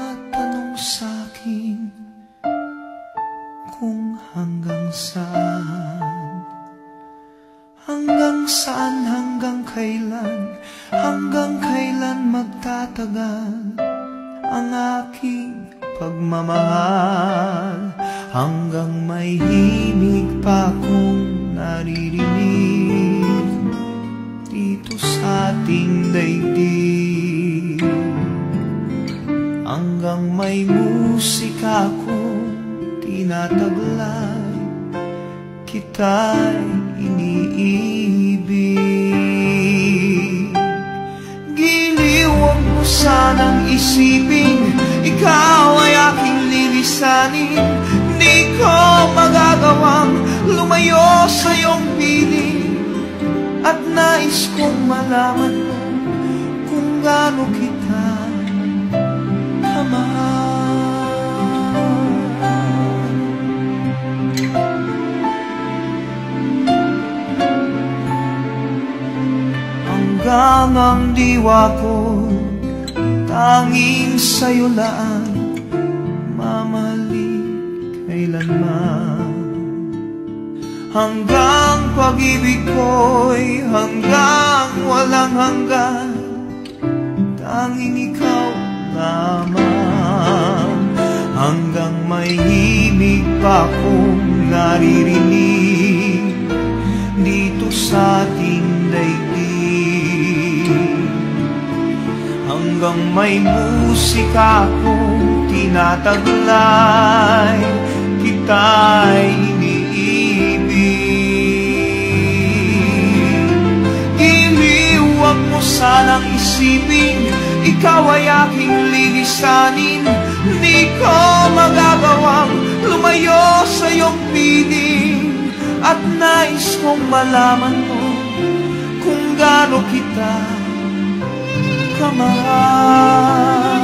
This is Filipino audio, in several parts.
nagtatanong sa'kin kung hanggang saan, hanggang kailan magtatagal ang aking pagmamahal, hanggang may himig pa akong naririnig dito sa ating daigdig, hanggang may musika akong tinataglay, kita'y iniibig. Giliw, huwag mo sanang isipin ikaw ay aking lilisanin. Di ko magagawang lumayo sa iyong piling, at nais kong malaman mo kung gaano kita kamahal. Hanggang ang diwa ko tanging sa'yo lang mamalik kailanman, hanggang pag-ibig ko'y hanggang walang hanggan, tanging ikaw lamang, hanggang may himig pa akong naririnig dito sa ating daigdig, hanggang may musika akong tinataglay, kita'y iniibig. Giliw, huwag mo sanang isipin ikaw ay aking lilisanin. Di ko magagawang lumayo sa iyong piling, at nais kong malaman mo kung gaano kita kamahal.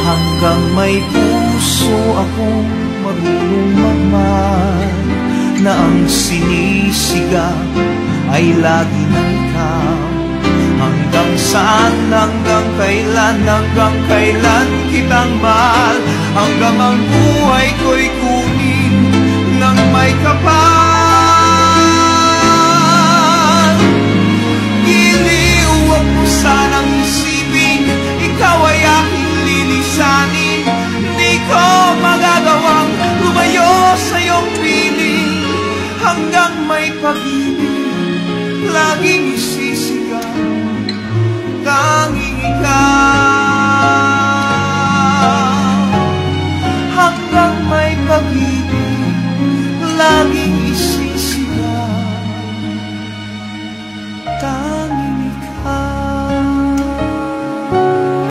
Hanggang may puso akong marunong magmahal, na ang sinisigaw ay lagi ng ikaw. Hanggang saan, hanggang kailan kitang mahal, hanggang ang buhay ko'y kunin ng may kapal. Giliw, huwag mo sanang isipin ikaw ay aking lilisanin. Di ko magagawang lumayo sa iyong piling, hanggang may pag-ibig laging isipin